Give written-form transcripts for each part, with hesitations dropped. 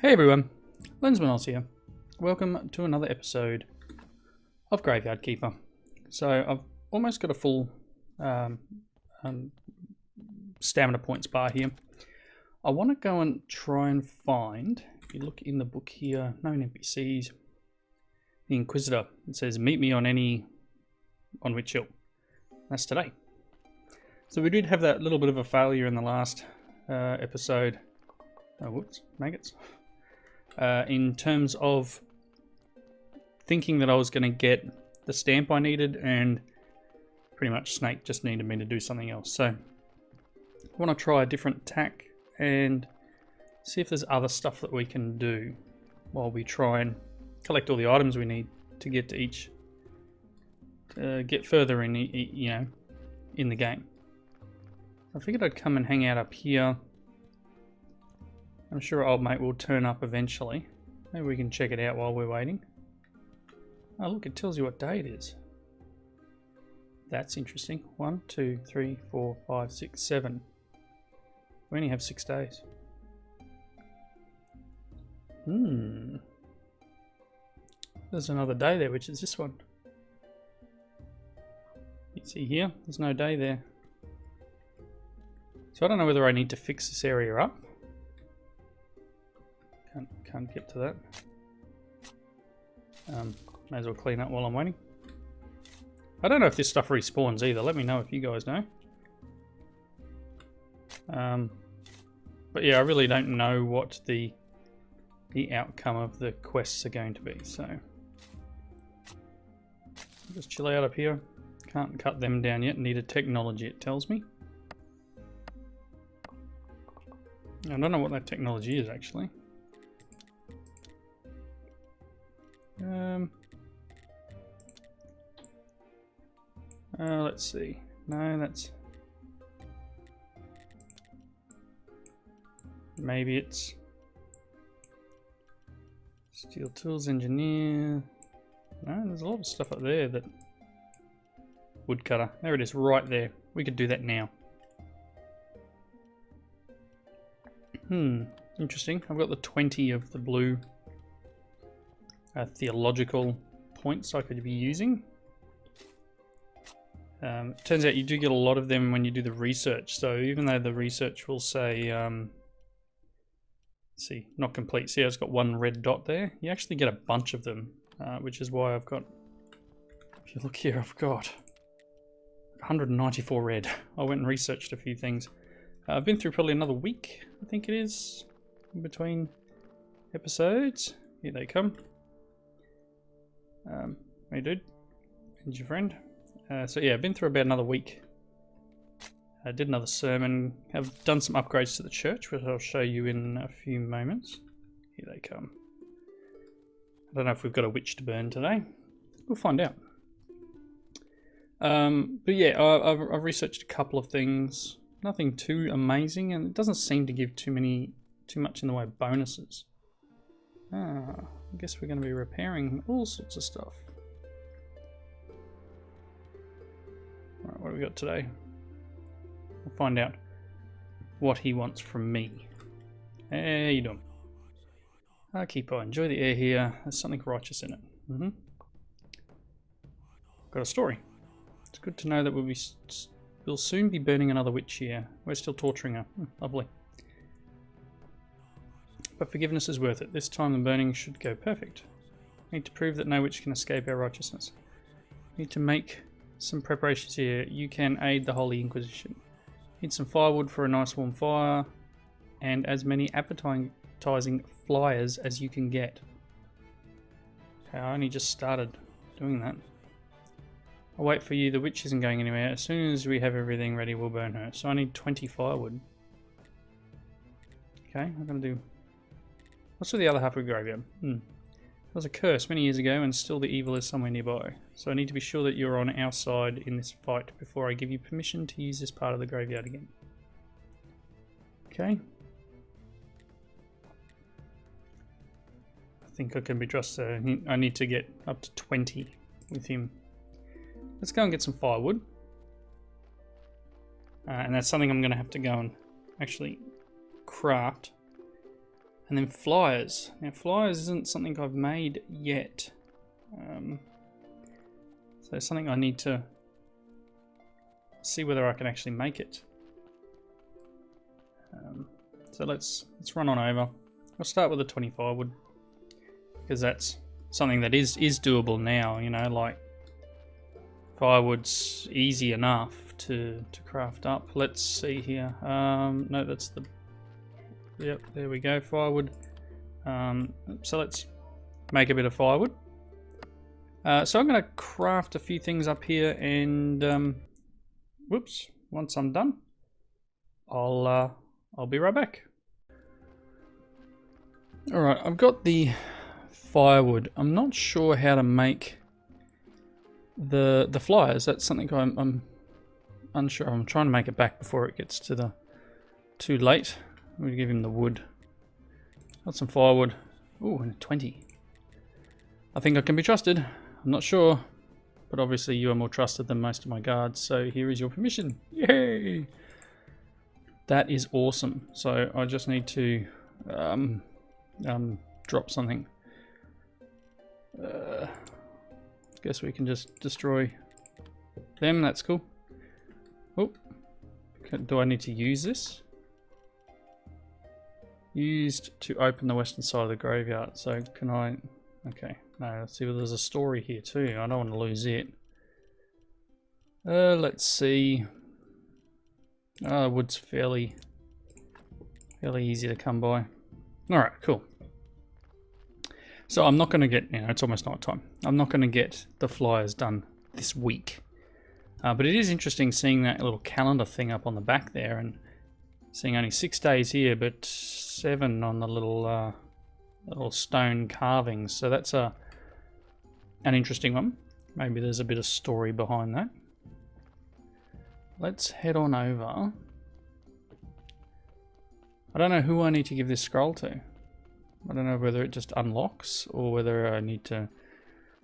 Hey everyone, Lensman Oz here. Welcome to another episode of Graveyard Keeper. So I've almost got a full stamina points bar here. I want to go and try and find, if you look in the book here, known NPCs, the Inquisitor. It says meet me on which hill. That's today. So we did have that little bit of a failure in the last episode. Oh, whoops, maggots. In terms of thinking that I was going to get the stamp I needed, and pretty much Snake just needed me to do something else. So I want to try a different tack and see if there's other stuff that we can do while we try and collect all the items we need to get to each, get further in, in the game. I figured I'd come and hang out up here. I'm sure old mate will turn up eventually. Maybe we can check it out while we're waiting. Oh look, it tells you what day it is. That's interesting. 1, 2, 3, 4, 5, 6, 7. We only have 6 days. There's another day there, which is this one. You see here, there's no day there. So I don't know whether I need to fix this area up. Can't get to that. May as well clean up while I'm waiting. I don't know if this stuff respawns either. Let me know if you guys know. But yeah, I really don't know what the outcome of the quests are going to be. So just chill out up here. Can't cut them down yet. Need a technology, it tells me. I don't know what that technology is actually. Let's see. No, that's... Maybe it's... Steel Tools Engineer... No, there's a lot of stuff up there that... Woodcutter. There it is, right there. We could do that now. Interesting. I've got the 20 of the blue theological points I could be using. Turns out you do get a lot of them when you do the research. So even though the research will say, let's see, not complete. See, it's got one red dot there. You actually get a bunch of them, which is why I've got, if you look here, I've got 194 red. I went and researched a few things. I've been through probably another week, I think it is, in between episodes. Here they come. Hey dude, and your friend. So yeah, I've been through about another week. I did another sermon, have done some upgrades to the church, which I'll show you in a few moments. Here they come. I don't know if we've got a witch to burn today. We'll find out. But yeah, I've researched a couple of things. Nothing too amazing, and it doesn't seem to give too much in the way of bonuses. I guess we're going to be repairing all sorts of stuff. Alright, what have we got today? We'll find out what he wants from me. How you doing? Keeper, enjoy the air here. There's something righteous in it. Got a story. It's good to know that we'll soon be burning another witch here. We're still torturing her. Lovely. But forgiveness is worth it. This time the burning should go perfect. Need to prove that no witch can escape our righteousness. Need to make some preparations here. You can aid the Holy Inquisition. Need some firewood for a nice warm fire, and as many appetizing flyers as you can get. Okay, I only just started doing that. I'll wait for you. The witch isn't going anywhere. As soon as we have everything ready, we'll burn her. So I need 20 firewood. Okay, I'm going to do... What's with the other half of the graveyard? There was a curse many years ago, and still the evil is somewhere nearby. So I need to be sure that you're on our side in this fight before I give you permission to use this part of the graveyard again. Okay. I think I can be trusted. I need to get up to 20 with him. Let's go and get some firewood. And that's something I'm going to have to go and actually craft. And then flyers. Now flyers isn't something I've made yet. So it's something I need to see whether I can actually make it. So let's run on over. I'll start with the 25 wood because that's something that is doable now. You know, like firewood's easy enough to craft up. Let's see here. No, that's the. Yep, there we go. Firewood. So let's make a bit of firewood. So I'm going to craft a few things up here, and whoops. Once I'm done, I'll be right back. All right, I've got the firewood. I'm not sure how to make the flyers. That's something I'm unsure. I'm trying to make it back before it gets to the too late. I'm going to give him the wood. Got some firewood. Ooh, and 20. I think I can be trusted. I'm not sure, but obviously you are more trusted than most of my guards, so here is your permission. Yay! That is awesome. So I just need to drop something. Guess we can just destroy them. That's cool. Oh, do I need to use this? Used to open the western side of the graveyard. So can I? Okay. No. Let's see. Well, there's a story here too. I don't want to lose it. Let's see. Wood's fairly easy to come by. All right. Cool. So I'm not going to get. It's almost night time. I'm not going to get the flyers done this week. But it is interesting seeing that little calendar thing up on the back there and seeing only 6 days here, but 7 on the little stone carvings. So that's an interesting one. Maybe there's a bit of story behind that. Let's head on over. I don't know who I need to give this scroll to. I don't know whether it just unlocks or whether I need to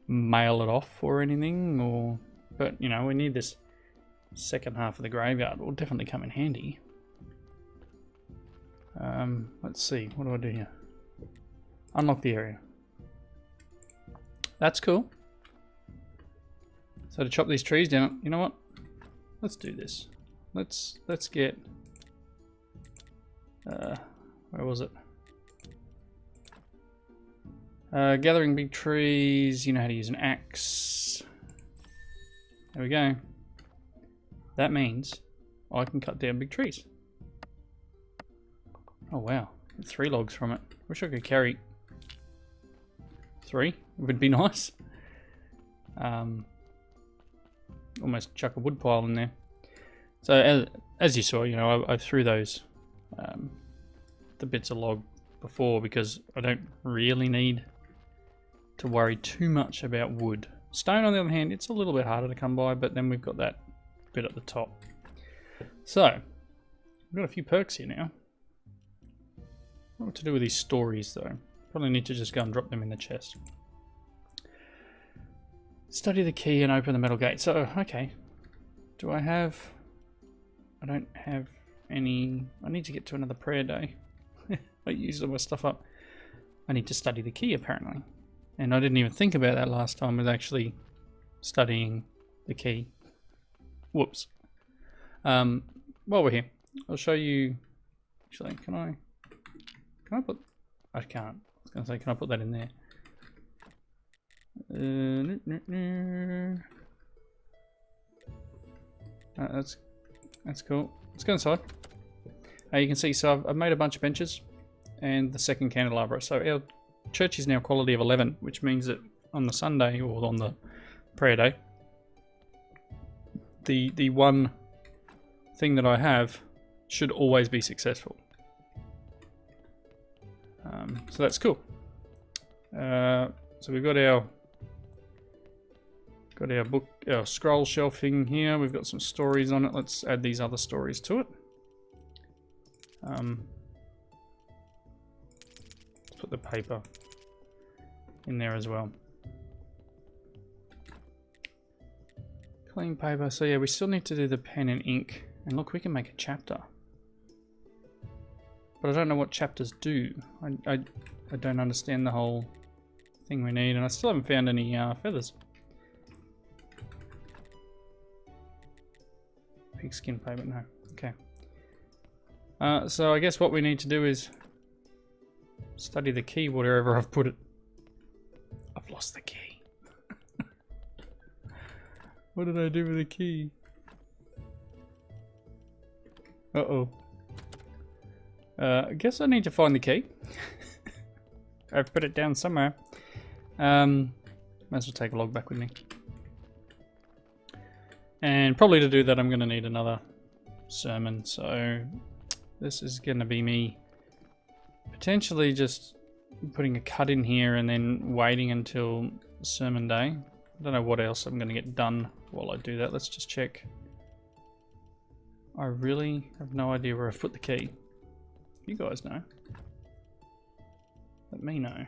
mail it off or anything. But we need this second half of the graveyard. It will definitely come in handy. Let's see. What do I do here? Unlock the area. That's cool. So to chop these trees down, you know what? Let's do this. Let's get. Where was it? Gathering big trees. You know how to use an axe. There we go. That means I can cut down big trees. Oh wow, 3 logs from it. Wish I could carry 3. It would be nice. Almost chuck a wood pile in there. So as you saw, I threw those the bits of log before because I don't really need to worry too much about wood. Stone, on the other hand, it's a little bit harder to come by, but then we've got that bit at the top. So we've got a few perks here now. What to do with these stories though? Probably need to just go and drop them in the chest. Study the key and open the metal gate. So, okay. Do I have... I don't have any... I need to get to another prayer day. I used all my stuff up. I need to study the key apparently. And I didn't even think about that last time with actually studying the key. Whoops. While we're here, I'll show you... Actually, can I put... I can't. I was going to say, can I put that in there? That's cool. Let's go inside. You can see, so I've made a bunch of benches and the second candelabra. So our church is now quality of 11, which means that on the Sunday or on the prayer day, the one thing that I have should always be successful. So that's cool. So we've got our book, our scroll shelving here. We've got some stories on it. Let's add these other stories to it. Let's put the paper in there as well. Clean paper. So yeah, we still need to do the pen and ink. And look, we can make a chapter. but I don't know what chapters do. I don't understand the whole thing we need, and I still haven't found any feathers. Pigskin payment, no. Okay. So I guess what we need to do is study the key wherever I've put it. I've lost the key. What did I do with the key? Uh-oh. I guess I need to find the key. I've put it down somewhere. Might as well take a log back with me. And probably to do that I'm going to need another sermon. So this is going to be me potentially just putting a cut in here and then waiting until sermon day. I don't know what else I'm going to get done while I do that. Let's just check. I really have no idea where I've put the key. You guys know. Let me know.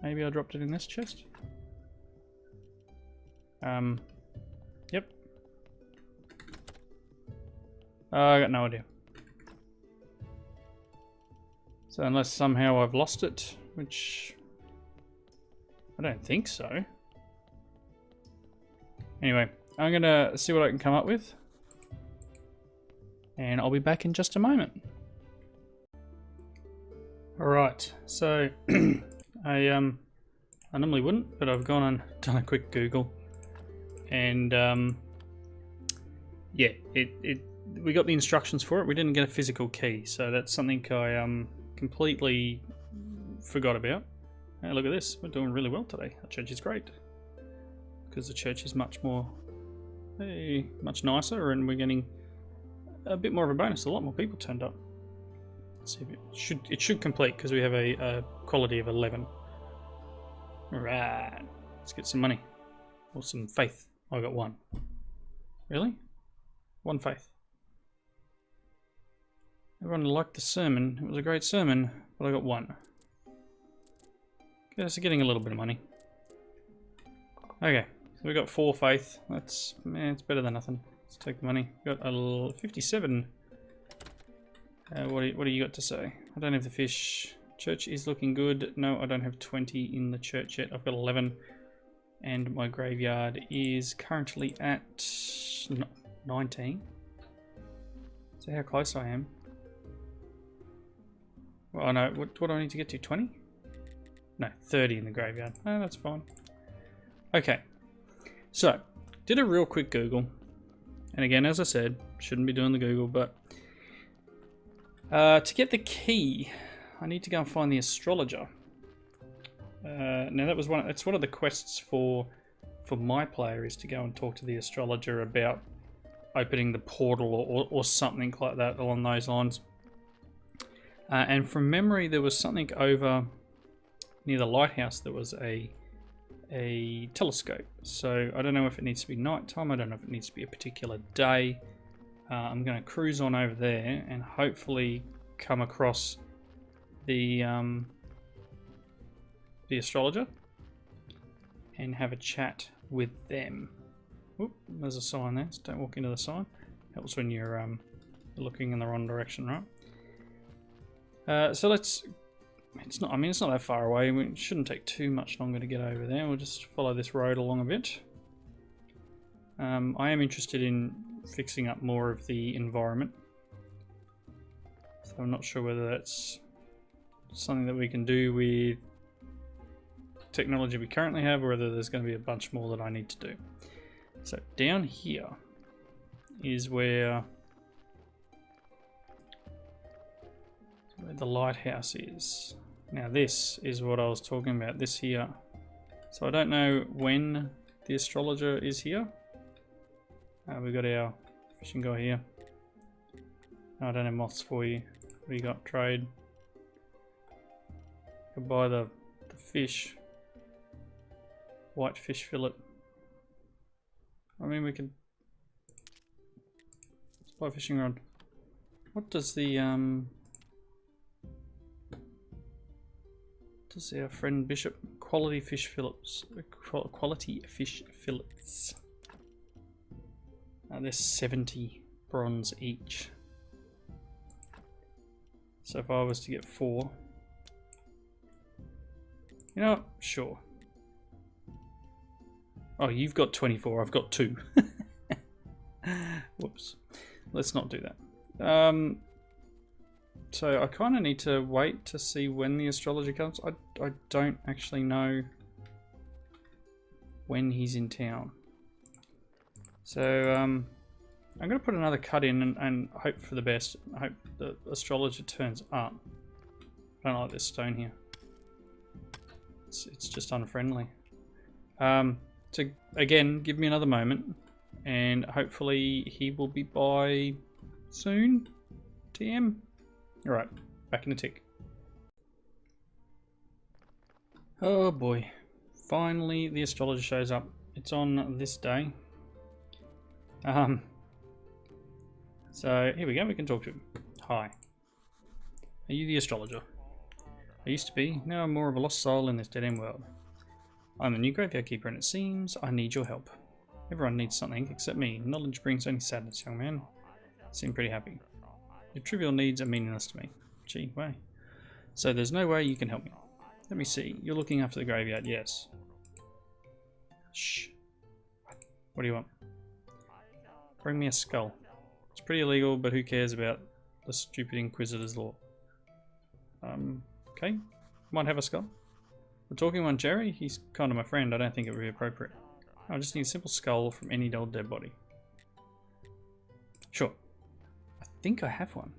Maybe I dropped it in this chest? Yep. I got no idea. So unless somehow I've lost it, which I don't think so. Anyway, I'm gonna see what I can come up with. And I'll be back in just a moment. Alright, so I normally wouldn't, but I've gone and done a quick Google. And yeah, we got the instructions for it. We didn't get a physical key, so that's something I completely forgot about. Hey, look at this, we're doing really well today. Our church is great. Because the church is much more, much nicer, and we're getting a bit more of a bonus. A lot more people turned up. Let's see if it should complete because we have a quality of 11. Right, let's get some money or some faith. I got 1. Really? 1 faith. Everyone liked the sermon. It was a great sermon, but I got 1. Okay, so getting a little bit of money. Okay, so we got 4 faith. That's it's better than nothing. Let's take the money. Got a 57. What do you got to say? I don't have the fish. Church is looking good. No, I don't have 20 in the church yet. I've got 11. And my graveyard is currently at 19. See how close I am. Well, I know. What do I need to get to? 20? No, 30 in the graveyard. No, that's fine. Okay. So, did a real quick Google. And again, as I said, shouldn't be doing the Google, but to get the key, I need to go and find the astrologer. Now that was it's one of the quests for my player, is to go and talk to the astrologer about opening the portal or something like that along those lines. And from memory, there was something over near the lighthouse. There was a telescope. So I don't know if it needs to be nighttime. I don't know if it needs to be a particular day. I'm going to cruise on over there and hopefully come across the astrologer and have a chat with them. Oop, there's a sign there, so don't walk into the sign. Helps when you're looking in the wrong direction, right? So let's. It's not that far away. It shouldn't take too much longer to get over there. We'll just follow this road along a bit. I am interested in fixing up more of the environment. So I'm not sure whether that's something that we can do with technology we currently have, or whether there's going to be a bunch more that I need to do. So down here is where the lighthouse is. Now this is what I was talking about, this here. So I don't know when the astrologer is here. We've got our fishing guy here. No, I don't have moths for you. What do you got? Trade. Could buy the fish. White fish fillet. I mean, we could. Let's buy a fishing rod. What does the does our friend Bishop? Quality fish fillets. Quality fish fillets. They're 70 bronze each. So if I was to get 4, you know what? Sure. Oh, you've got 24. I've got 2. Whoops. Let's not do that. So I kind of need to wait to see when the astrologer comes. I don't actually know when he's in town. So I'm going to put another cut in and hope for the best. I hope the astrologer turns up. I don't like this stone here. It's just unfriendly. So again, give me another moment, and hopefully he will be by soon. TM. All right, back in a tick. Oh boy, finally the astrologer shows up. It's on this day. So here we go. We can talk to him. Hi. Are you the astrologer? I used to be. Now I'm more of a lost soul in this dead-end world. I'm the new graveyard keeper, and it seems I need your help. Everyone needs something except me. Knowledge brings only sadness, young man. Seem pretty happy. Your trivial needs are meaningless to me. Gee, way. So there's no way you can help me. Let me see. You're looking after the graveyard, yes. Shh. What do you want? Bring me a skull. It's pretty illegal, but who cares about the stupid Inquisitor's law? Okay. Might have a skull. The talking one, Jerry, he's kind of my friend. I don't think it would be appropriate. I just need a simple skull from any old dead body. Sure. I think I have one.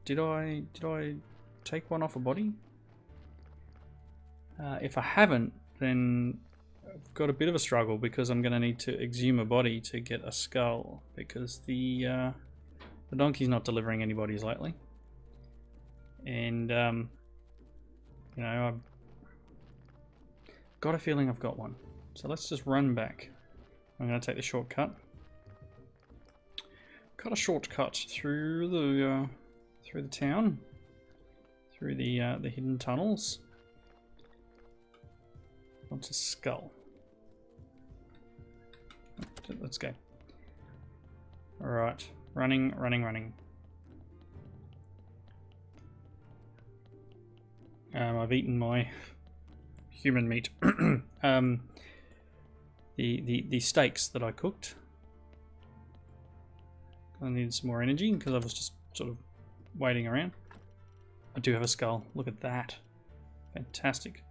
Did I take one off a body? If I haven't, then I've got a bit of a struggle because I'm going to need to exhume a body to get a skull because the donkey's not delivering any bodies lately. And you know, I've got a feeling I've got one. So let's just run back. I'm going to take the shortcut. Cut a shortcut through the town, through the hidden tunnels. What's a skull? Let's go. All right, running. I've eaten my human meat. The steaks that I cooked. I needed some more energy because I was just sort of waiting around. I do have a skull. Look at that. Fantastic.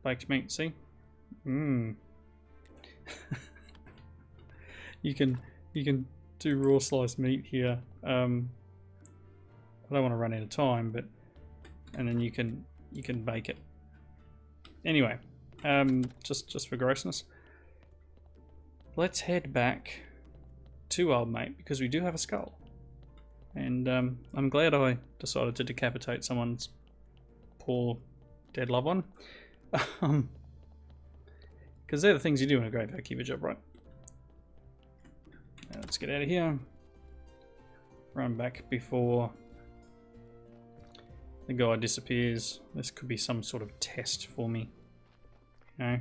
Baked meat, see? Mmm. you can do raw sliced meat here. I don't want to run out of time, but and then you can bake it. Anyway, just for grossness, let's head back to old mate because we do have a skull, and I'm glad I decided to decapitate someone's poor dead loved one, because they're the things you do in a graveyard keeper job, right? Now let's get out of here. Run back before the guy disappears. This could be some sort of test for me. You know,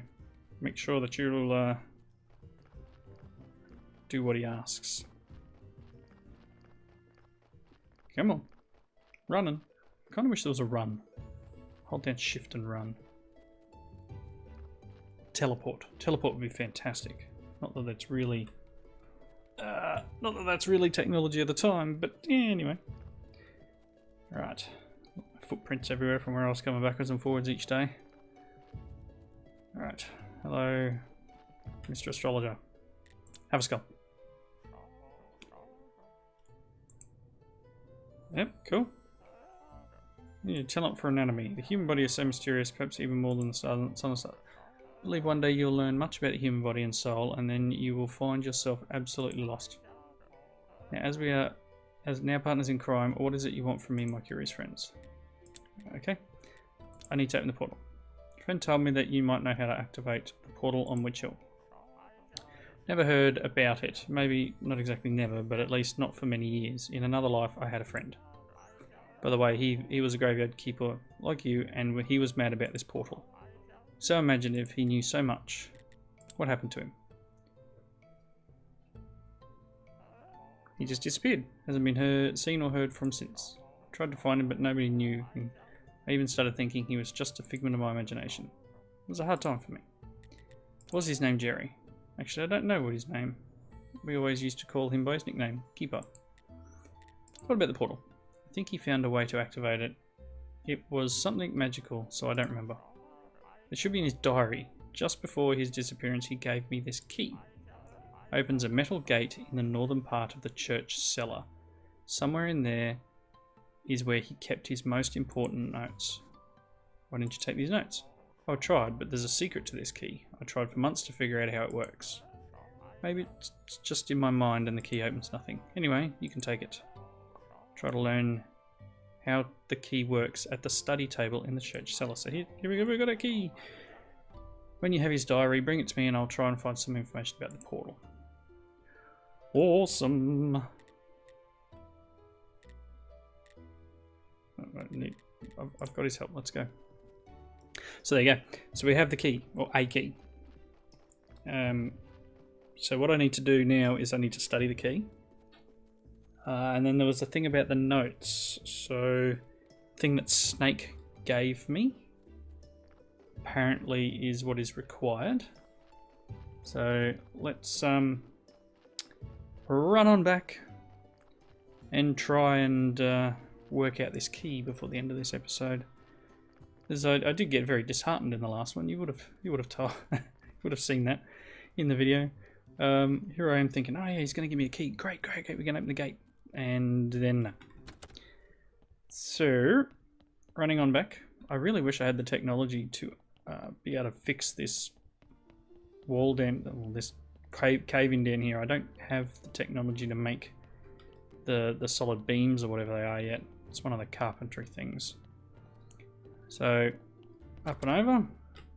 make sure that you'll do what he asks. Come on. Running. I kind of wish there was a run. Hold down shift and run. Teleport. Teleport would be fantastic. Not that that's really technology at the time, but yeah, anyway. Right. Footprints everywhere from where I was coming backwards and forwards each day. Alright. Hello, Mr. Astrologer. Have a skull. Yep, cool. Yeah, tell up for anatomy. The human body is so mysterious, perhaps even more than the sun and stars. I believe one day you'll learn much about the human body and soul, and then you will find yourself absolutely lost. Now, as now partners in crime, what is it you want from me, my curious friends? Okay. I need to open the portal. A friend told me that you might know how to activate the portal on Witch Hill. Never heard about it. Maybe not exactly never, but at least not for many years. In another life, I had a friend. By the way, he was a graveyard keeper like you, and he was mad about this portal. So imaginative, he knew so much. What happened to him? He just disappeared. Hasn't been seen or heard from since. Tried to find him, but nobody knew him. I even started thinking he was just a figment of my imagination. It was a hard time for me. Was his name Jerry? Actually, I don't know what his name. We always used to call him by his nickname, Keeper. What about the portal? I think he found a way to activate it. It was something magical, so I don't remember. It should be in his diary. Just before his disappearance, he gave me this key. Opens a metal gate in the northern part of the church cellar. Somewhere in there is where he kept his most important notes. Why didn't you take these notes? I tried, but there's a secret to this key. I tried for months to figure out how it works. Maybe it's just in my mind and the key opens nothing. Anyway, you can take it. Try to learn how the key works at the study table in the church cellar. So here we go, we've got a key. When you have his diary, bring it to me and I'll try and find some information about the portal. Awesome. I've got his help. Let's go. So there you go. So we have the key, or a key. So what I need to do now is I need to study the key. And then there was a thing about the notes. So the thing that Snake gave me apparently is what is required. So let's run on back and try and work out this key before the end of this episode. As I did get very disheartened in the last one. You would have seen that in the video. Here I am thinking, oh yeah, he's going to give me a key. Great, we're going to open the gate. And then no. So, running on back. I really wish I had the technology to be able to fix this wall down, well, this cave-in down here. I don't have the technology to make the solid beams or whatever they are yet. It's one of the carpentry things. So, up and over.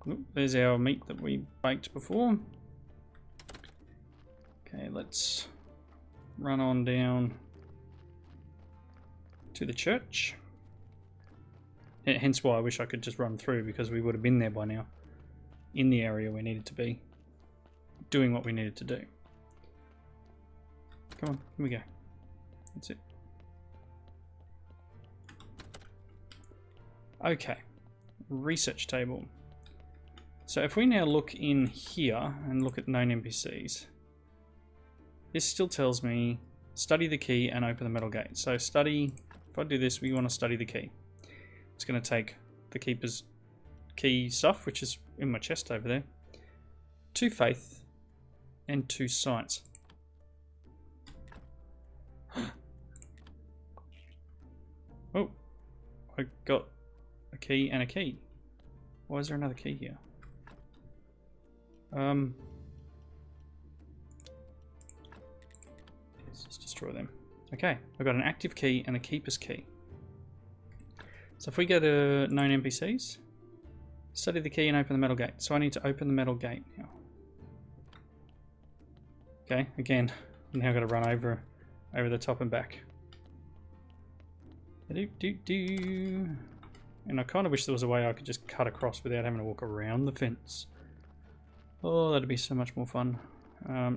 Oop, there's our meat that we baked before. Okay, let's run on down to the church. Hence why I wish I could just run through, because we would have been there by now. In the area we needed to be. Doing what we needed to do. Come on, here we go. That's it. Okay. Research table. So if we now look in here and look at known NPCs, this still tells me study the key and open the metal gate. So study, if I do this, we want to study the key. It's going to take the keeper's key stuff, which is in my chest over there, 2 faith and 2 science. Oh, I got a key and a key. Why is there another key here? Let's just destroy them. Okay, I've got an active key and a keeper's key. So if we go to known NPCs, study the key and open the metal gate. So I need to open the metal gate now. Okay, again, I've now got to run over the top and back. And I kind of wish there was a way I could just cut across without having to walk around the fence. Oh, that'd be so much more fun.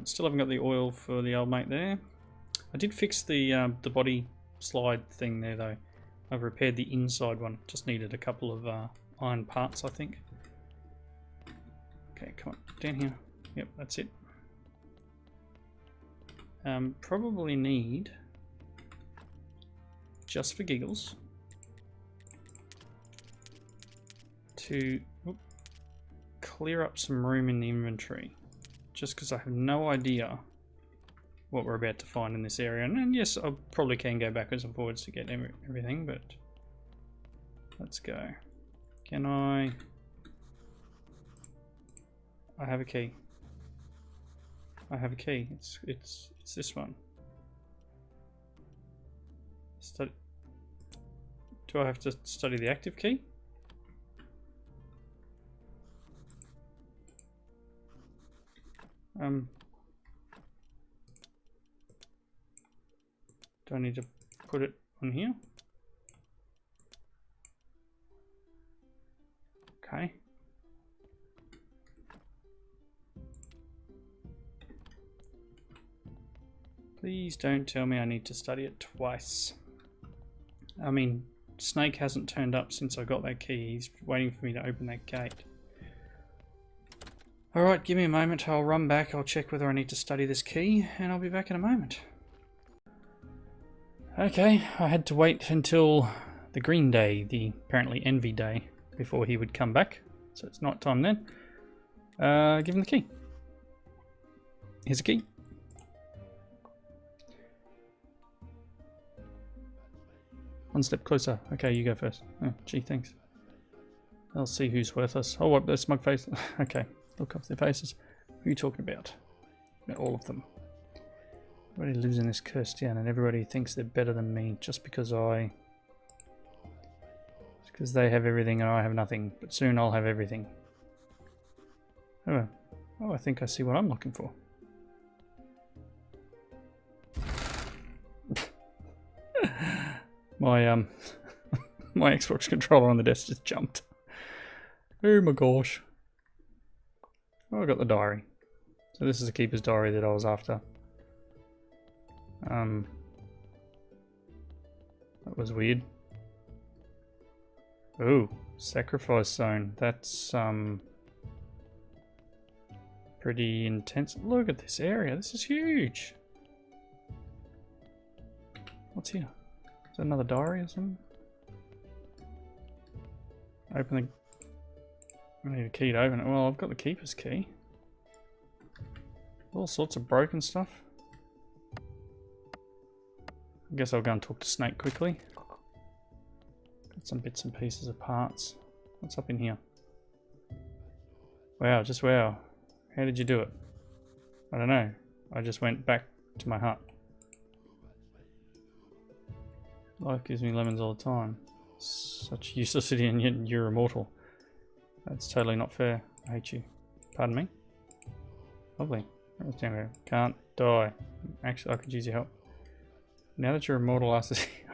Still haven't got the oil for the old mate there. I did fix the body slide thing there though. I've repaired the inside one. Just needed a couple of iron parts, I think. Okay, come on, down here. Yep, that's it. Probably need, just for giggles, to clear up some room in the inventory, just because I have no idea what we're about to find in this area. And yes, I probably can go backwards and forwards to get everything, but let's go. Can I have a key. I have a key. It's this one. Do I have to study the active key? Do I need to put it on here? Okay. Please don't tell me I need to study it twice. I mean, Snake hasn't turned up since I got that key. He's waiting for me to open that gate. Alright, give me a moment. I'll run back. I'll check whether I need to study this key, and I'll be back in a moment. Okay, I had to wait until the green day, the apparently envy day, before he would come back. So it's night time then. Give him the key. Here's a key. One step closer. Okay, you go first. Oh, gee, thanks. I'll see who's worthless. Oh, what, the smug face. Okay, look up their faces. Who are you talking about? All of them. Everybody lives in this cursed town and everybody thinks they're better than me just because they have everything and I have nothing. But soon I'll have everything. Oh, I think I see what I'm looking for. My my Xbox controller on the desk just jumped. Oh my gosh. Oh, I got the diary. So this is the keeper's diary that I was after. That was weird. Oh, sacrifice zone. That's pretty intense. Look at this area. This is huge. What's here? Is that another diary or something? Open the... I need a key to open it. Well, I've got the keeper's key. All sorts of broken stuff. I guess I'll go and talk to Snake quickly. Got some bits and pieces of parts. What's up in here? Wow, just wow. How did you do it? I don't know. I just went back to my hut. Life gives me lemons all the time. Such uselessity and yet you're immortal. That's totally not fair. I hate you. Pardon me? Lovely. Can't die. Actually, I could use your help. Now that you're immortal, I've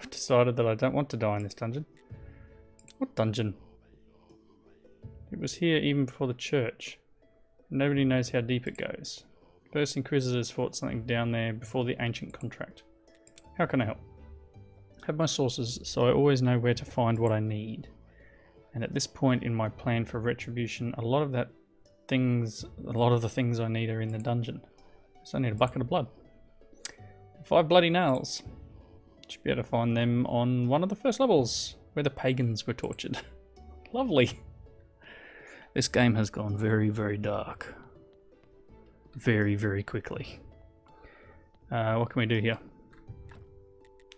decided that I don't want to die in this dungeon. What dungeon? It was here even before the church. Nobody knows how deep it goes. First Inquisitors fought something down there before the ancient contract. How can I help? I have my sources, so I always know where to find what I need. And at this point in my plan for retribution, a lot of the things I need are in the dungeon. So I need a bucket of blood. 5 bloody nails. Should be able to find them on one of the first levels, where the pagans were tortured. Lovely. This game has gone very, very dark. Very, very quickly. What can we do here?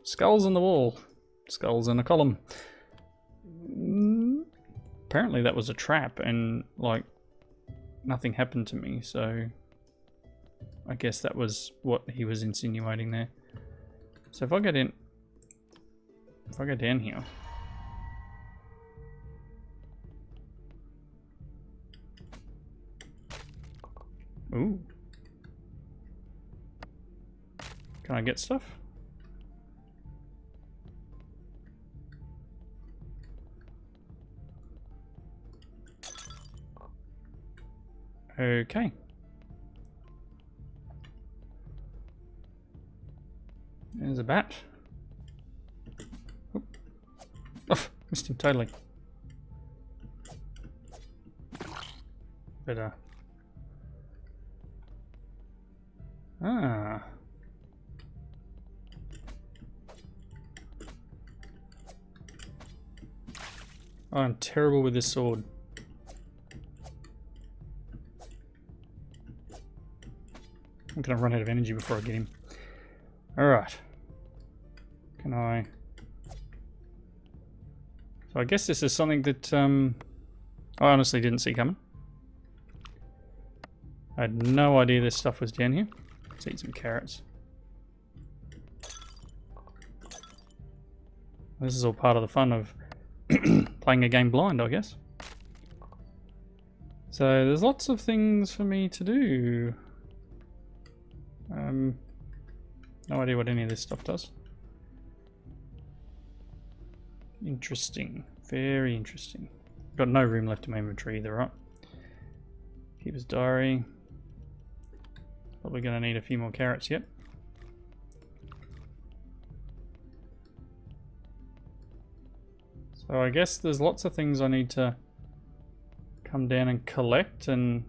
Skulls on the wall. Skulls in a column. Apparently that was a trap and, like, nothing happened to me, so I guess that was what he was insinuating there. So if I go down here. Ooh. Can I get stuff? Okay. There's a bat. Oop. Oh, missed him totally. Better. Ah. I'm terrible with this sword. I'm gonna run out of energy before I get him. Alright. Can I... So I guess this is something that I honestly didn't see coming. I had no idea this stuff was down here. Let's eat some carrots. This is all part of the fun of playing a game blind, I guess. So there's lots of things for me to do. No idea what any of this stuff does. Interesting. Very interesting. Got no room left in my inventory either, right? Keeper's diary. Probably going to need a few more carrots yet. So I guess there's lots of things I need to come down and collect, and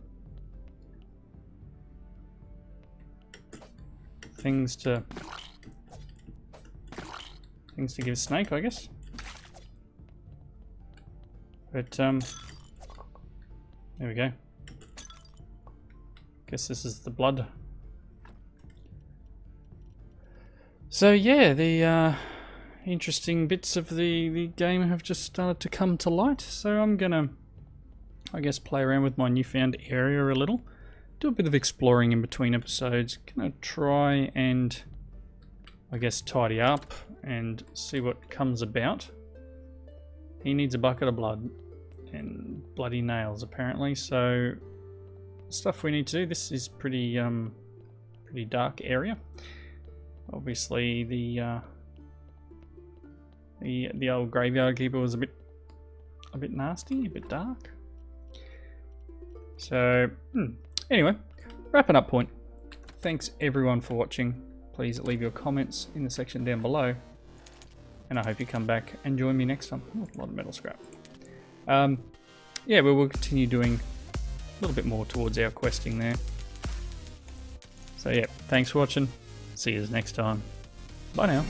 things to give Snake, I guess. But there we go. Guess this is the blood. So yeah, the interesting bits of the game have just started to come to light. So I'm gonna, I guess, play around with my newfound area a little. Do a bit of exploring in between episodes. Gonna try and, I guess, tidy up and see what comes about. He needs a bucket of blood and bloody nails, apparently. So stuff we need to do. This is pretty dark area. Obviously the old graveyard keeper was a bit nasty, a bit dark. So anyway, wrapping up point. Thanks everyone for watching. Please leave your comments in the section down below, and I hope you come back and join me next time. Oh, a lot of metal scrap. Yeah, we will continue doing a little bit more towards our questing there. So yeah, thanks for watching. See you next time. Bye now.